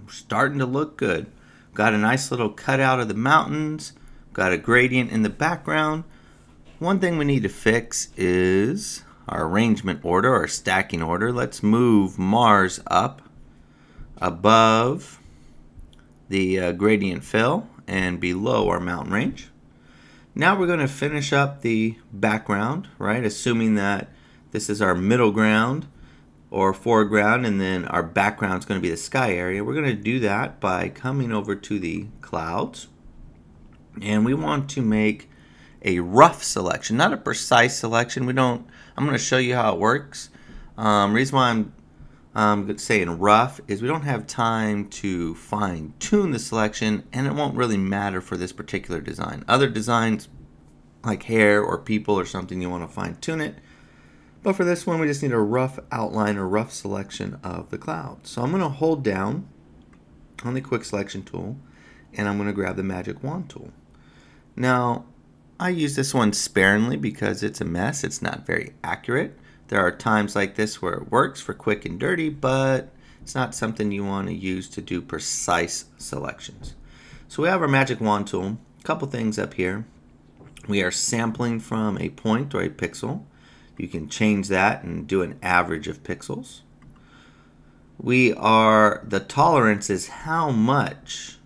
Starting to look good. Got a nice little cutout of the mountains. Got a gradient in the background. One thing we need to fix is our arrangement order or stacking order. Let's move Mars up above the gradient fill and below our mountain range. Now we're going to finish up the background, right? Assuming that this is our middle ground or foreground, and then our background is going to be the sky area. We're going to do that by coming over to the clouds, and we want to make a rough selection, not a precise selection. I'm going to show you how it works. Reason why I'm saying rough is we don't have time to fine tune the selection, and it won't really matter for this particular design. Other designs like hair or people or something, you want to fine tune it. But for this one, we just need a rough outline or rough selection of the cloud. So I'm going to hold down on the quick selection tool, and I'm going to grab the magic wand tool. Now, I use this one sparingly because it's a mess. It's not very accurate. There are times like this where it works for quick and dirty, but it's not something you want to use to do precise selections. So we have our magic wand tool. A couple things up here. We are sampling from a point or a pixel. You can change that and do an average of pixels. The tolerance is how much,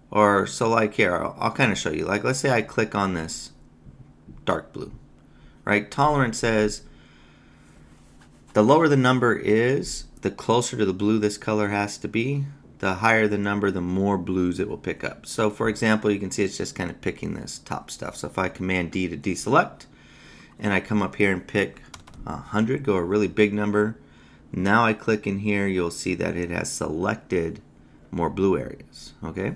or so like here, I'll kind of show you. Like let's say I click on this dark blue, right? Tolerance says the lower the number is, the closer to the blue this color has to be. The higher the number, the more blues it will pick up. So for example, you can see it's just kind of picking this top stuff. So if I Command D to deselect, and I come up here and pick 100, go a really big number. Now I click in here, you'll see that it has selected more blue areas, okay?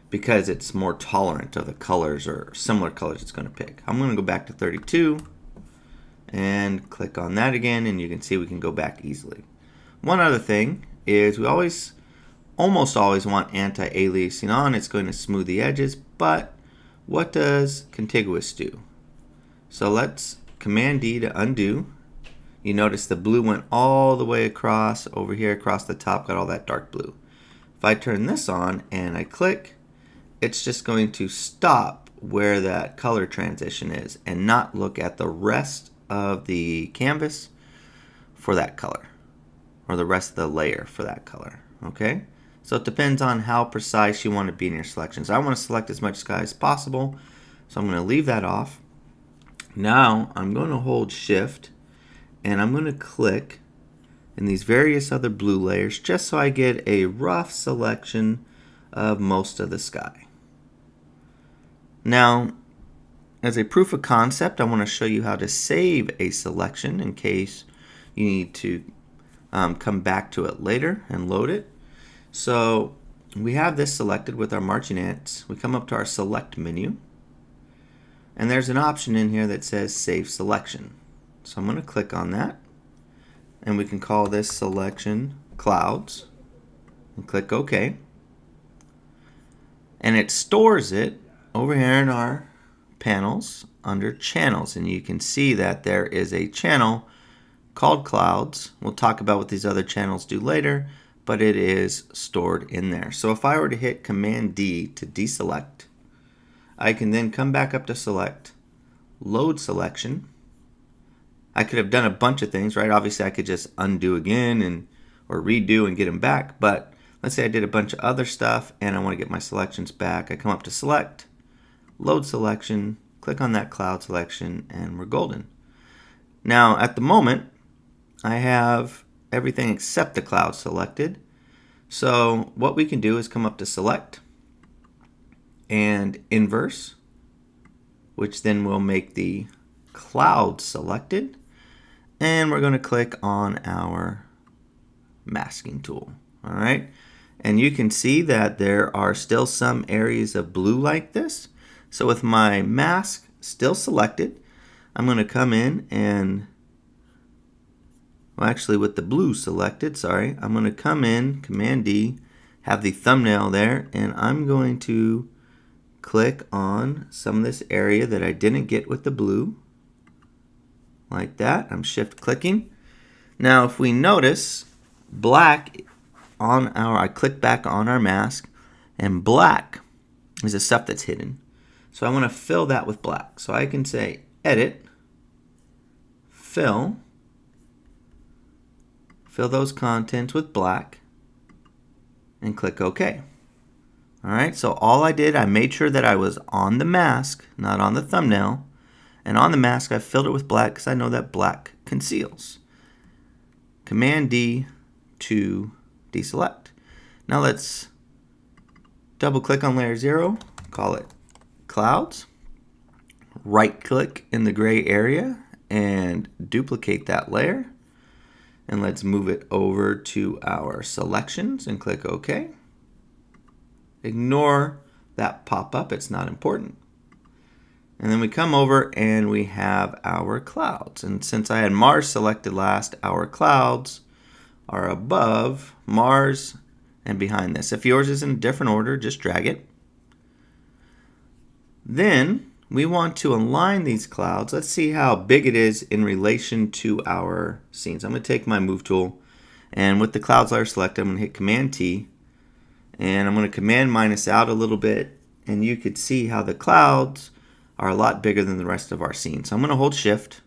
Because it's more tolerant of the colors or similar colors it's going to pick. I'm going to go back to 32 and click on that again, and you can see we can go back easily. One other thing is we almost always want anti-aliasing on. It's going to smooth the edges, but what does contiguous do? So let's Command D to undo. You notice the blue went all the way across over here, across the top, got all that dark blue. If I turn this on and I click, it's just going to stop where that color transition is and not look at the rest of the canvas for that color, or the rest of the layer for that color, okay? So it depends on how precise you want to be in your selections. I want to select as much sky as possible, so I'm going to leave that off. Now I'm going to hold Shift and I'm going to click in these various other blue layers just so I get a rough selection of most of the sky. Now, as a proof of concept, I want to show you how to save a selection in case you need to come back to it later and load it. So we have this selected with our marching ants. We come up to our select menu, and there's an option in here that says Save Selection. So I'm going to click on that, and we can call this selection Clouds, and click OK. And it stores it over here in our panels under Channels, and you can see that there is a channel called Clouds. We'll talk about what these other channels do later, but it is stored in there. So if I were to hit Command D to deselect, I can then come back up to Select, Load Selection. I could have done a bunch of things, right? Obviously I could just undo again or redo and get them back, but let's say I did a bunch of other stuff and I want to get my selections back. I come up to Select, Load Selection, click on that cloud selection, and we're golden. Now at the moment I have everything except the cloud selected. So what we can do is come up to Select and Inverse, which then will make the cloud selected, and we're going to click on our masking tool. All right, and you can see that there are still some areas of blue like this. So with my mask still selected, I'm going to come in and, well, actually with the blue selected, sorry, I'm going to come in, Command D, have the thumbnail there, and I'm going to click on some of this area that I didn't get with the blue, like that. I'm shift clicking. Now if we notice, black I click back on our mask, and black is the stuff that's hidden. So I want to fill that with black. So I can say edit, fill those contents with black, and click OK. All right, so all I did, I made sure that I was on the mask, not on the thumbnail. And on the mask, I filled it with black because I know that black conceals. Command D to deselect. Now let's double click on layer 0, call it clouds. Right click in the gray area and duplicate that layer. And let's move it over to our selections and click OK. Ignore that pop-up, it's not important. And then we come over and we have our clouds. And since I had Mars selected last, our clouds are above Mars and behind this. If yours is in a different order, just drag it. Then we want to align these clouds. Let's see how big it is in relation to our scenes. I'm going to take my move tool, and with the clouds layer selected, I'm going to hit Command T, and I'm going to Command minus out a little bit, and you could see how the clouds are a lot bigger than the rest of our scene. So I'm going to hold Shift,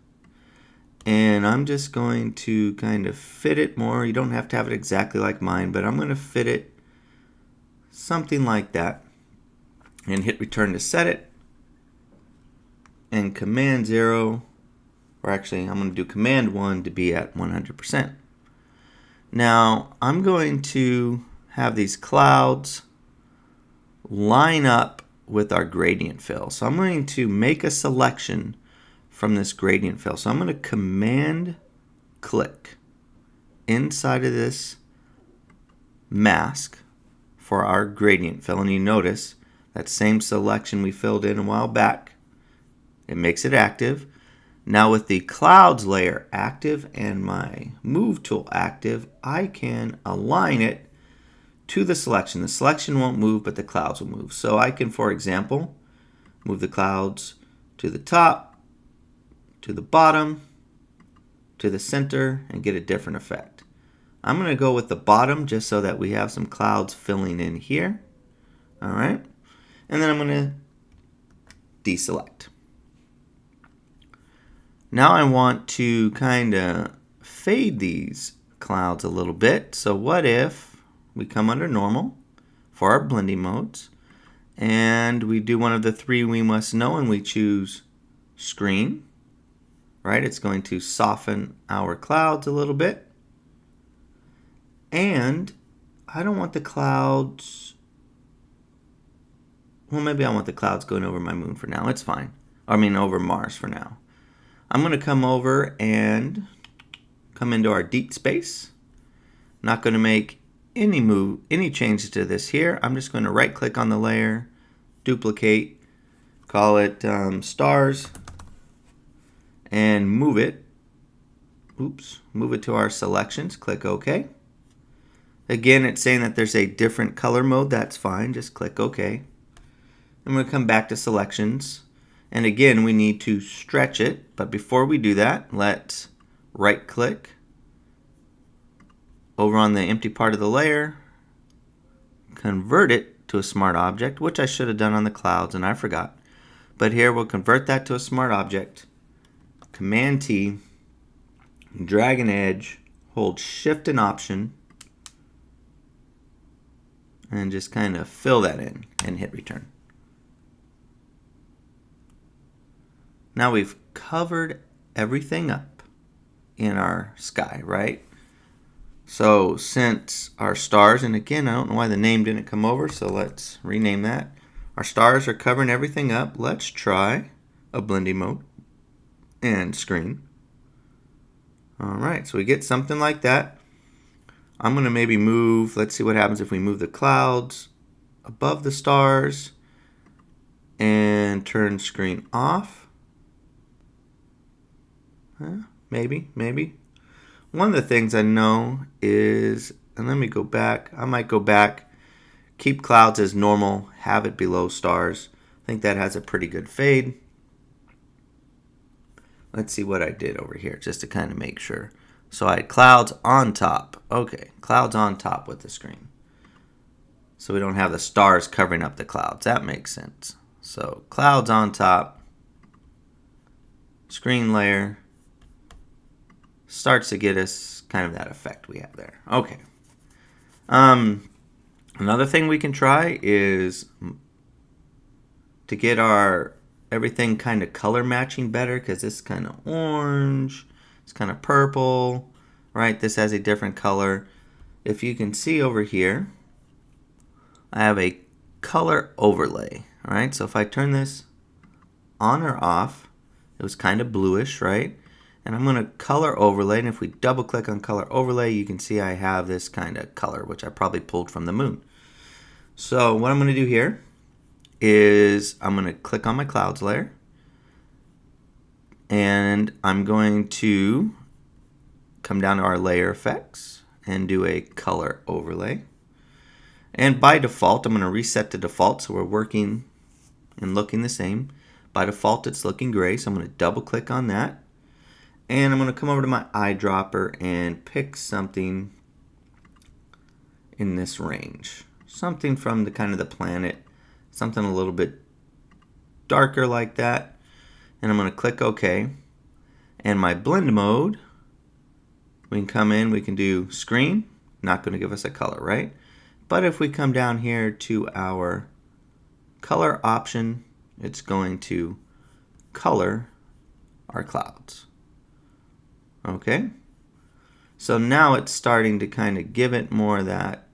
and I'm just going to kind of fit it more. You don't have to have it exactly like mine, but I'm going to fit it something like that, and hit Return to set it. And Command 0, or actually I'm going to do Command 1 to be at 100%. Now I'm going to have these clouds line up with our gradient fill. So I'm going to make a selection from this gradient fill. So I'm going to Command click inside of this mask for our gradient fill. And you notice that same selection we filled in a while back. It makes it active. Now with the clouds layer active and my move tool active, I can align it to the selection. The selection won't move, but the clouds will move. So I can, for example, move the clouds to the top, to the bottom, to the center, and get a different effect. I'm going to go with the bottom just so that we have some clouds filling in here. All right. And then I'm going to deselect. Now I want to kind of fade these clouds a little bit. So what if we come under normal for our blending modes and we do one of the three we must know and we choose screen, right? It's going to soften our clouds a little bit. And I don't want the clouds, well, maybe I want the clouds going over my moon for now. It's fine. I mean, over Mars for now. I'm going to come over and come into our deep space. Not going to make any changes to this here. I'm just going to right click on the layer, duplicate, call it stars, and move it. Move it to our selections. Click OK. Again, it's saying that there's a different color mode. That's fine. Just click OK. I'm going to come back to selections. And again, we need to stretch it. But before we do that, let's right click over on the empty part of the layer, convert it to a smart object, which I should have done on the clouds and I forgot. But here we'll convert that to a smart object. Command T, drag an edge, hold Shift and Option, and just kind of fill that in and hit return. Now we've covered everything up in our sky, right? So since our stars, and again, I don't know why the name didn't come over, so let's rename that. Our stars are covering everything up. Let's try a blending mode and screen. All right, so we get something like that. I'm going to maybe move, let's see what happens if we move the clouds above the stars and turn screen off. Maybe. One of the things I know is, and let me go back, I might go back, keep clouds as normal, have it below stars. I think that has a pretty good fade. Let's see what I did over here just to kind of make sure. So I had clouds on top. Okay, clouds on top with the screen. So we don't have the stars covering up the clouds. That makes sense. So clouds on top, screen layer, starts to get us kind of that effect we have there. Okay. Another thing we can try is to get our everything kind of color matching better, because this is kind of orange, it's kind of purple, right? This has a different color. If you can see over here, I have a color overlay, all right? So if I turn this on or off, it was kind of bluish, right? And I'm going to color overlay, and if we double click on color overlay, you can see I have this kind of color, which I probably pulled from the moon. So what I'm going to do here is I'm going to click on my clouds layer, and I'm going to come down to our layer effects and do a color overlay. And by default, I'm going to reset the default so we're working and looking the same. By default, it's looking gray, so I'm going to double click on that. And I'm going to come over to my eyedropper and pick something in this range. Something from the kind of the planet, something a little bit darker like that. And I'm going to click OK. And my blend mode, we can come in, we can do screen, not going to give us a color, right? But if we come down here to our color option, it's going to color our clouds. Okay? So now it's starting to kind of give it more of that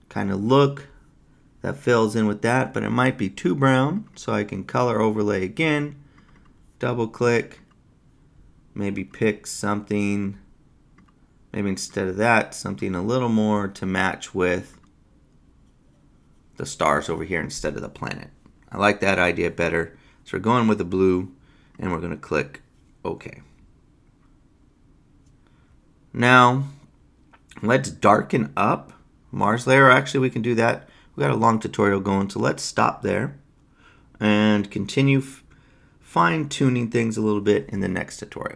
kind of look that fills in with that, but it might be too brown, so I can color overlay again, double click, maybe pick something, maybe instead of that, something a little more to match with the stars over here instead of the planet. I like that idea better. So we're going with the blue, and we're going to click OK. Now, let's darken up Mars layer. Actually, we can do that. We got a long tutorial going, so let's stop there and continue fine-tuning things a little bit in the next tutorial.